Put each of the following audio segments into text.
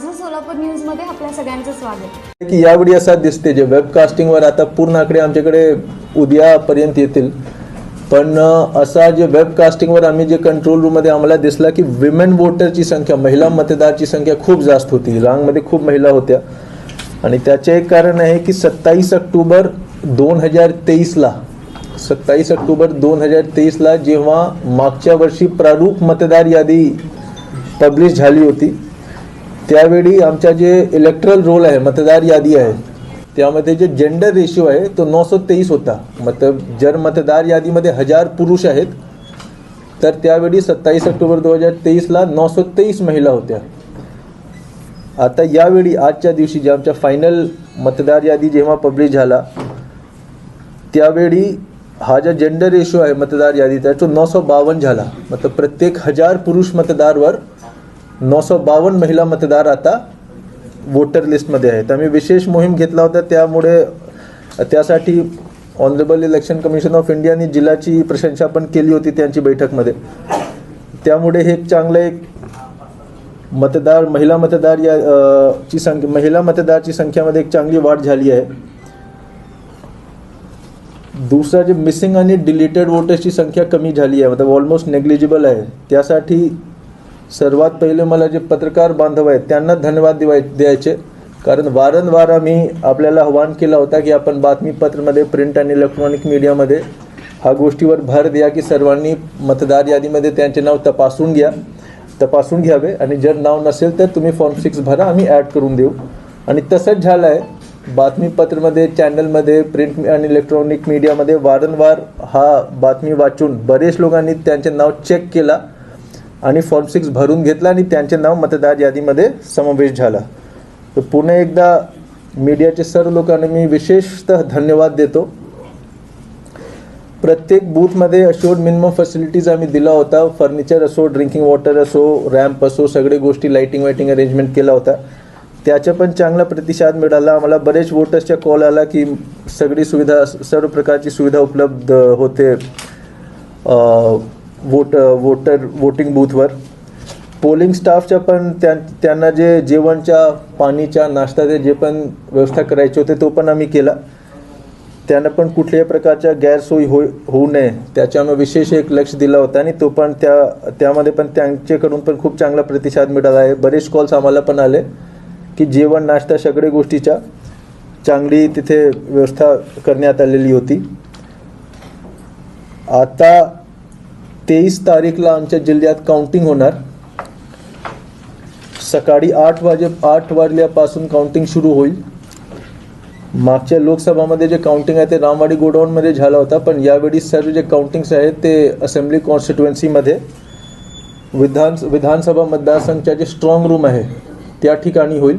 माझं सोलापूर न्यूजमध्ये आपल्या सगळ्यांचं स्वागत. की यावेळी असा दिसते जे वेबकास्टिंगवर आता पूर्ण आकडे आमच्याकडे उद्यापर्यंत येतील, पण असा जे वेबकास्टिंगवर आम्ही जे कंट्रोल रूममध्ये आम्हाला दिसला की विमेन वोटरची संख्या, महिला मतदारची संख्या खूप जास्त होती. रांगमध्ये खूप महिला होत्या आणि त्याचे एक कारण आहे की 27 ऑक्टोबर 2023ला जेव्हा मागच्या वर्षी प्रारूप मतदार यादी पब्लिश झाली होती, त्यावेळी आमचा जे इलेक्ट्रल रोल आहे, मतदार यादी आहे, त्यामध्ये जे जेंडर रेशिओ आहे तो 923 होता. मतलब जर मतदार यादीमध्ये 1000 पुरुष आहेत तर त्यावेळी 27 ऑक्टोबर 2023ला 923 महिला होत्या. आता यावेळी आजच्या दिवशी जे आमच्या फायनल मतदार यादी जेव्हा पब्लिश झाला त्यावेळी हा जो जेंडर रेशिओ आहे मतदार यादीचा तो 952 झाला. मतलब प्रत्येक 1000 पुरुष मतदारवर 952 महिला मतदार आता वोटर लिस्टमध्ये आहेत. आम्ही विशेष मोहीम घेतला होता, त्यामुळे त्यासाठी ऑनरेबल इलेक्शन कमिशन ऑफ इंडियाने जिल्ह्याची प्रशंसा पण केली होती त्यांची बैठकमध्ये. त्यामुळे हे चांगलं एक महिला मतदारची संख्यामध्ये एक चांगली वाढ झाली आहे. दुसरा जे मिसिंग आणि डिलीटेड वोटर्सची संख्या कमी झाली आहे, मतलब ऑलमोस्ट नेग्लिजिबल आहे. त्यासाठी सर्वात पहिले मला जे पत्रकार बांधव आहेत त्यांना धन्यवाद द्यायचे, कारण वारंवार आम्ही आपल्याला आवाहन केला होता की आपण बातमीपत्रामध्ये, प्रिंट आणि इलेक्ट्रॉनिक मीडियामध्ये ह्या गोष्टीवर भर द्या की सर्वांनी मतदार यादीमध्ये त्यांचे नाव तपासून घ्यावे आणि जर नाव नसेल तर तुम्ही फॉर्म 6 भरा, आम्ही ॲड करून देऊ. आणि तसंच झालं आहे. बातमीपत्रामध्ये, चॅनलमध्ये, प्रिंट आणि इलेक्ट्रॉनिक मीडियामध्ये वारंवार हा बातमी वाचून बरेच लोकांनी त्यांचे नाव चेक केला आणि फॉर्म 6 भरून घेतला आणि त्यांचे नाव मतदार यादीमध्ये समावेश झाला. तर पुन्हा एकदा मीडियाचे सर्व लोकांना मी विशेषतः धन्यवाद देतो. प्रत्येक बूथमध्ये अशोर्ड मिनिमम फॅसिलिटीज आम्ही दिला होता. फर्निचर असो, ड्रिंकिंग वॉटर असो, रॅम्प असो, सगळे गोष्टी लाईटिंग अरेंजमेंट केला होता. त्याचा पण चांगला प्रतिसाद मिळाला. आम्हाला बरेच वोटर्सचा कॉल आला की सगळी सुविधा, सर्व प्रकारची सुविधा उपलब्ध होते वोटिंग बूथवर. पोलिंग स्टाफच्या पण त्यांना जे जेवणच्या, पाणीच्या, नाश्त्याचे जे पण व्यवस्था करायचे होते तो पण आम्ही केला. त्यांना पण कुठल्याही प्रकारच्या गैरसोयी होऊ नये त्याच्या आम्ही विशेष एक लक्ष दिला होता आणि तो पण त्यामध्ये पण त्यांच्याकडून पण खूप चांगला प्रतिसाद मिळाला आहे. बरेच कॉल्स आम्हाला पण आले की जेवण, नाश्ता, सगळ्या गोष्टीच्या चांगली तिथे व्यवस्था करण्यात आलेली होती. आता 23 तारीखला आमच्या जिल्ह्यात काउंटिंग होणार. सकाळी 8 वाजल्यापासून काउंटिंग सुरू होईल. मागच्या लोकसभामध्ये जे काउंटिंग आहे ते रामवाडी गोडाऊनमध्ये झाला होता, पण यावेळी सर्व जे काउंटिंग्स आहेत ते असेंब्ली कॉन्स्टिट्युएन्सीमध्ये विधानसभा मतदारसंघच्या जे स्ट्रॉंग रूम आहे त्या ठिकाणी होईल.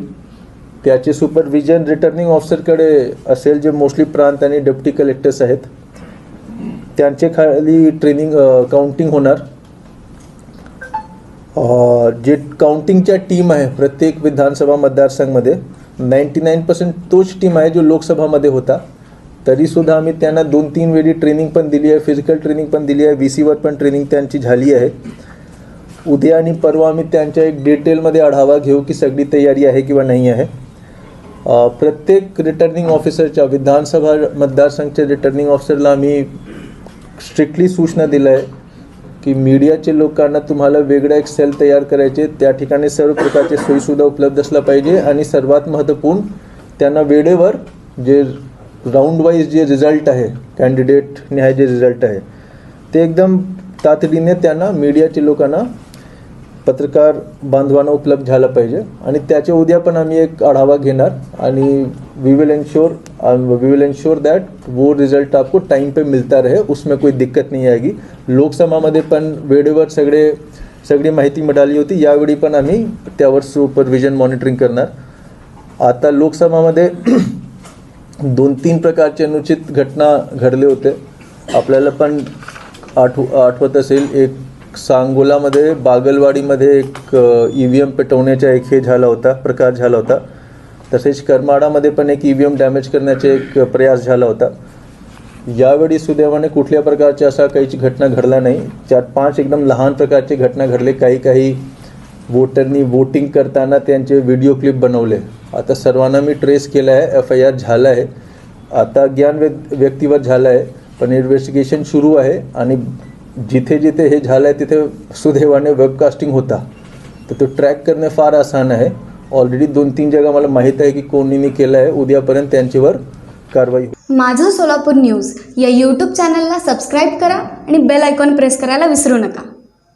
त्याचे सुपरविजन रिटर्निंग ऑफिसरकडे असेल, जे मोस्टली प्रांत आणि डेप्युटी कलेक्टर्स आहेत त्यांचे खाली काउंटिंग होणार. जे काउंटिंगच्या टीम आहे प्रत्येक विधानसभा मतदारसंघामध्ये 99% तोच टीम आहे जो लोकसभामध्ये होता. तरीसुद्धा आम्ही त्यांना 2-3 वेळी ट्रेनिंग पण दिली आहे, फिजिकल ट्रेनिंग पण दिली आहे, VCवर पण ट्रेनिंग त्यांची झाली आहे. उद्या आणि परवा आम्ही त्यांच्या एक डिटेलमध्ये आढावा घेऊ की सगळी तयारी आहे किंवा नाही आहे. प्रत्येक रिटर्निंग ऑफिसरच्या, विधानसभा मतदारसंघच्या रिटर्निंग ऑफिसरला आम्ही स्ट्रिक्टली सूचना दिलं आहे की मीडियाचे लोकांना तुम्हाला वेगळा एक सेल तयार करायचे, त्या ठिकाणी सर्व प्रकारचे सोयीसुविधा उपलब्ध असला पाहिजे आणि सर्वात महत्त्वपूर्ण त्यांना वेळेवर जे राऊंड वाईज जे रिझल्ट आहे, कॅन्डिडेट निहाय जे रिझल्ट आहे ते एकदम तातडीने त्यांना, मीडियाचे लोकांना, पत्रकार बांधवांना उपलब्ध झाला पाहिजे. आणि त्याच्या उद्या पण आम्ही एक आढावा घेणार आणि वी विल इंश्योर दैट वो रिजल्ट आपको टाइम पे मिलता रहे, उसमें कोई दिक्कत नहीं आएगी. लोकसभामध्ये पण वेळेवर सगळी माहिती मिळाली होती. यावेळी पण आम्ही त्यावर सुपरविजन मॉनिटरिंग करणार. आता लोकसभामध्ये 2-3 प्रकारचे अनुचित घटना घडले होते. आपल्याला पण आठवत असेल, एक सांगोलामध्ये, बागलवाडीमध्ये एक EVM पेटवण्याचा एक प्रकार झाला होता. तसेच करमाडामध्ये पण एक EVM डॅमेज करण्याचा एक प्रयास झाला होता. यावेळी सुदैवाने कुठल्या प्रकारच्या असा काही घटना घडला नाही. 4-5 एकदम लहान प्रकारचे घटना घडले. काही वोटरनी वोटिंग करताना त्यांचे व्हिडिओ क्लिप बनवले. आता सर्वांना मी ट्रेस केलं आहे, FIR झाला आहे, आता ज्ञान व्यक्तीवर झालं आहे, पण इन्व्हेस्टिगेशन सुरू आहे. आणि जिथे जिथे हे झालं आहे तिथे सुदैवाने वेबकास्टिंग होता, तर तो ट्रॅक करणे फार आसान आहे. ऑलरेडी 2-3 जागा मला माहीत आहे की कोणीने केलं आहे. उद्यापर्यंत त्यांच्यावर कारवाई होईल. माझं सोलापूर न्यूज या यूट्यूब चॅनलला सबस्क्राईब करा आणि बेल आयकॉन प्रेस करायला विसरू नका.